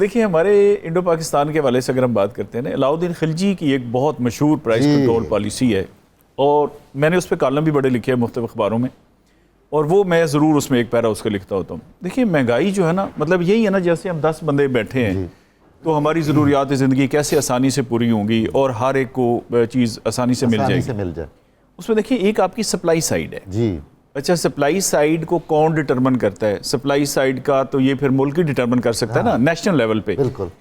دیکھیے ہمارے انڈو پاکستان کے حوالے سے اگر ہم بات کرتے ہیں نا، علاؤدین خلجی کی ایک بہت مشہور پرائز کنٹرول پالیسی ہے اور میں نے اس پہ کالم بھی بڑے لکھے ہیں مختلف اخباروں میں، اور وہ میں ضرور اس میں ایک پیرا اس کا لکھتا ہوتا ہوں۔ دیکھیے مہنگائی جو ہے نا، مطلب یہی ہے نا جیسے ہم 10 بندے بیٹھے ہیں تو ہماری ضروریات زندگی کیسے آسانی سے پوری ہوں گی اور ہر ایک کو چیز آسانی سے مل جائے۔ اس میں دیکھیے ایک آپ کی سپلائی سائیڈ ہے۔ اچھا، سپلائی سائیڈ کو کون ڈٹرمن کرتا ہے؟ سپلائی سائیڈ کا تو یہ پھر ملک ہی ڈٹرمن کر سکتا ہے نا، نیشنل لیول پہ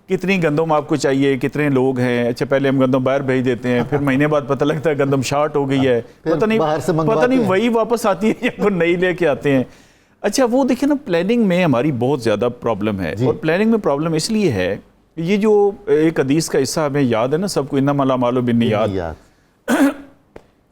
کتنی گندم آپ کو چاہیے، کتنے لوگ ہیں۔ اچھا پہلے ہم گندم باہر بھیج دیتے ہیں، پھر مہینے بعد پتہ لگتا ہے گندم شارٹ ہو گئی ہے، پتہ نہیں وہی واپس آتی ہے یا کوئی نئی لے کے آتے ہیں۔ اچھا وہ دیکھیں نا، پلاننگ میں ہماری بہت زیادہ پرابلم ہے، اور پلاننگ میں پرابلم اس لیے ہے کہ یہ جو ایک حدیث کا حصہ ہمیں یاد ہے نا سب کو، انما الاعمال بالنیات،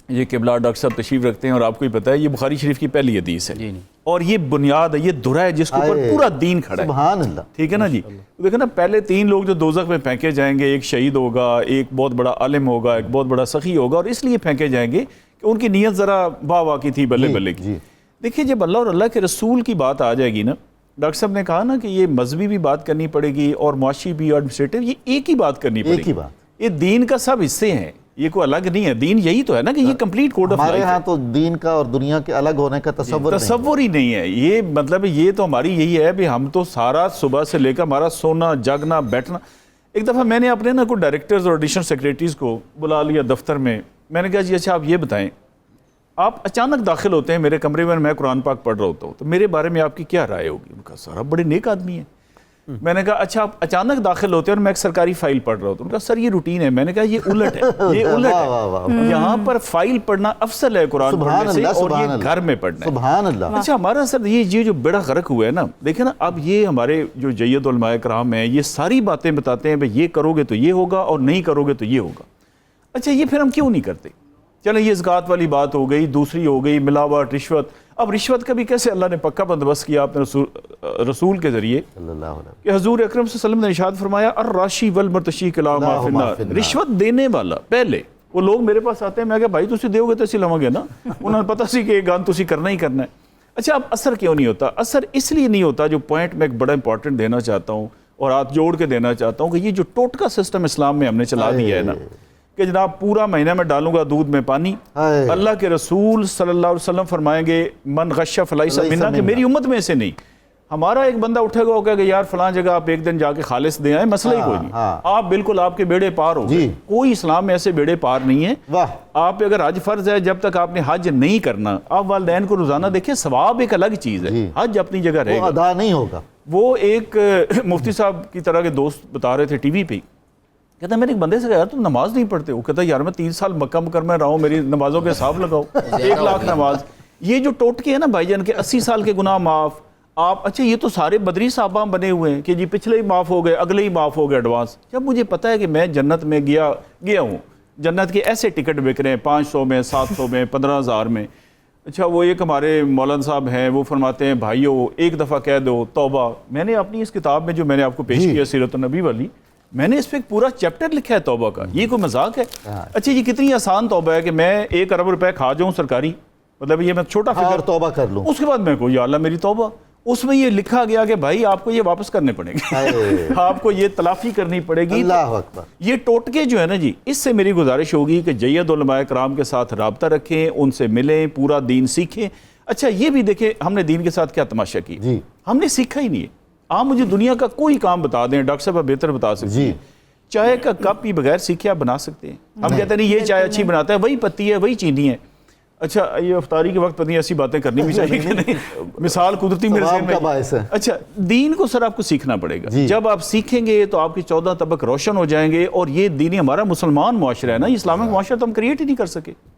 یہ قبلہ ڈاکٹر صاحب تشریف رکھتے ہیں اور آپ کو ہی پتہ ہے یہ بخاری شریف کی پہلی حدیث ہے اور یہ بنیاد ہے، یہ دھرا ہے جس کے اوپر پورا دین کھڑا ہے۔ سبحان اللہ، ٹھیک ہے نا جی۔ دیکھیں نا، پہلے 3 لوگ جو دوزخ میں پھینکے جائیں گے، ایک شہید ہوگا، ایک بہت بڑا عالم ہوگا، ایک بہت بڑا سخی ہوگا، اور اس لیے پھینکے جائیں گے کہ ان کی نیت ذرا واہ واہ کی تھی، بلے بلے کی۔ دیکھیے جب اللہ اور اللہ کے رسول کی بات آ جائے گی نا، ڈاکٹر صاحب نے کہا نا کہ یہ مذہبی بھی بات کرنی پڑے گی اور معاشی بھی، ایڈمنسٹریٹو، یہ ایک ہی بات کرنی پڑے گی۔ یہ دین کا سب حصے ہیں، یہ کوئی الگ نہیں ہے۔ دین یہی تو ہے نا کہ یہ کمپلیٹ کوڈ آف لائف ہے۔ ہمارے ہاں تو دین کا اور دنیا کے الگ ہونے کا تصور ہی نہیں ہے۔ یہ مطلب یہ تو ہماری یہی ہے بھی ہم تو سارا صبح سے لے کر ہمارا سونا جاگنا بیٹھنا۔ ایک دفعہ میں نے اپنے نا کوئی ڈائریکٹرز اور ایڈیشنل سیکریٹریز کو بلا لیا دفتر میں، میں نے کہا جی اچھا آپ یہ بتائیں، آپ اچانک داخل ہوتے ہیں میرے کمرے میں قرآن پاک پڑھ رہا ہوتا ہوں، تو میرے بارے میں آپ کی کیا رائے ہوگی؟ ان کا سر آپ بڑے نیک آدمی ہیں۔ میں نے کہا اچھا آپ اچانک داخل ہوتے ہیں اور میں ایک سرکاری فائل پڑھ رہا ہوتا ہوں۔ ان کا سر یہ روٹین ہے۔ میں نے کہا یہ الٹ ہے، یہ الٹ ہے، یہاں پر فائل پڑھنا افضل ہے قرآن پڑھنے سے، اور یہ گھر میں پڑھنا ہے۔ سبحان اللہ۔ اچھا ہمارا سر یہ جو بیڑا غرق ہوا ہے نا، دیکھیں نا اب یہ ہمارے جو جید علماء کرام ہیں یہ ساری باتیں بتاتے ہیں بھئی یہ کرو گے تو یہ ہوگا اور نہیں کرو گے تو یہ ہوگا۔ اچھا یہ پھر ہم کیوں نہیں کرتے؟ چلیں یہ زکوٰۃ والی بات ہو گئی، دوسری ہو گئی ملاوٹ، رشوت۔ اب رشوت کا بھی کیسے اللہ نے پکا بندوبست کیا اپنے رسول کے ذریعے کہ حضور اکرم صلی اللہ علیہ وسلم نے ارشاد فرمایا الراشی والمرتشی کلا ما فی النار، رشوت دینے والا پہلے وہ لوگ میرے پاس آتے ہیں، میں کہا بھائی تسی دیو گے تو اسی لواں گے نا، انہوں نے پتہ سی کہ یہ گان تسی کرنا ہی کرنا ہے۔ اچھا اب اثر کیوں نہیں ہوتا؟ اثر اس لیے نہیں ہوتا، جو پوائنٹ میں ایک بڑا امپورٹنٹ دینا چاہتا ہوں اور ہاتھ جوڑ کے دینا چاہتا ہوں، کہ یہ جو ٹوٹکا سسٹم اسلام میں ہم نے چلا دیا ہے نا کہ جناب پورا مہینہ میں ڈالوں گا دودھ میں پانی، اللہ کے رسول صلی اللہ علیہ وسلم فرمائیں گے من غش فلیس منا، کہ میری امت میں سے نہیں۔ ہمارا ایک بندہ اٹھے گا کہ یار فلاں جگہ آپ ایک دن جا کے خالص دے آئیں، مسئلہ ہی کوئی نہیں، آپ بالکل آپ کے بیڑے پار ہو گئے۔ کوئی اسلام میں ایسے بیڑے پار نہیں ہے۔ آپ اگر حج فرض ہے، جب تک آپ نے حج نہیں کرنا، آپ والدین کو روزانہ دیکھیں، ثواب ایک الگ چیز ہے، حج اپنی جگہ رہے گا، ادا نہیں ہوگا۔ وہ ایک مفتی صاحب کی طرح کے دوست بتا رہے تھے ٹی وی پہ، کہتا ہے میں نے ایک بندے سے کہا یار تم نماز نہیں پڑھتے؟ وہ کہتا ہے یار میں 3 سال مکہ مکرمہ رہا ہوں، میری نمازوں کے حساب لگاؤ، 1 لاکھ نماز۔ یہ جو ٹوٹکے ہیں نا بھائی جان کے 80 سال کے گناہ معاف، آپ اچھا یہ تو سارے بدری صحابہ بنے ہوئے ہیں کہ جی پچھلے ہی معاف ہو گئے، اگلے ہی معاف ہو گئے ایڈوانس۔ جب مجھے پتا ہے کہ میں جنت میں گیا ہوں، جنت کے ایسے ٹکٹ بک رہے ہیں 500 میں، 700 میں، 15,000 میں۔ اچھا وہ ایک ہمارے مولانا صاحب ہیں، وہ فرماتے ہیں بھائیو ایک دفعہ کہہ دو توبہ۔ میں نے اپنی اس کتاب میں جو میں نے آپ کو پیش کیا سیرت النبی والی، میں نے اس پہ ایک پورا چیپٹر لکھا ہے توبہ کا۔ یہ کوئی مذاق ہے؟ اچھا یہ کتنی آسان توبہ ہے کہ میں 1 ارب روپے کھا جاؤں سرکاری، مطلب یہ میں چھوٹا فکر توبہ کر لوں، اس کے بعد میں کہوں یا اللہ میری توبہ۔ اس میں یہ لکھا گیا کہ بھائی آپ کو یہ واپس کرنے پڑیں گے، آپ کو یہ تلافی کرنی پڑے گی۔ اللہ اکبر۔ یہ ٹوٹکے جو ہے نا جی، اس سے میری گزارش ہوگی کہ جید علماء کرام کے ساتھ رابطہ رکھیں، ان سے ملیں، پورا دین سیکھیں۔ اچھا یہ بھی دیکھیں ہم نے دین کے ساتھ کیا تماشا کیا، ہم نے سیکھا ہی نہیں ہے۔ آپ مجھے دنیا کا کوئی کام بتا دیں، ڈاکٹر صاحب بہتر بتا سکتے ہیں، چائے کا کپ ہی بغیر سیکھے آپ بنا سکتے ہیں؟ ہم کہتے ہیں نہیں یہ چائے اچھی بناتا ہے، وہی پتی ہے، وہی چینی ہے۔ اچھا یہ افطاری کے وقت پتہ نہیں ایسی باتیں کرنی بھی چاہیے کہ نہیں، مثال قدرتی میرے ذہن میں۔ اچھا دین کو سر آپ کو سیکھنا پڑے گا، جب آپ سیکھیں گے تو آپ کی 14 طبق روشن ہو جائیں گے، اور یہ دینی ہمارا مسلمان معاشرہ ہے نا، اسلامک معاشرہ تو ہم کریٹ ہی نہیں کر سکے۔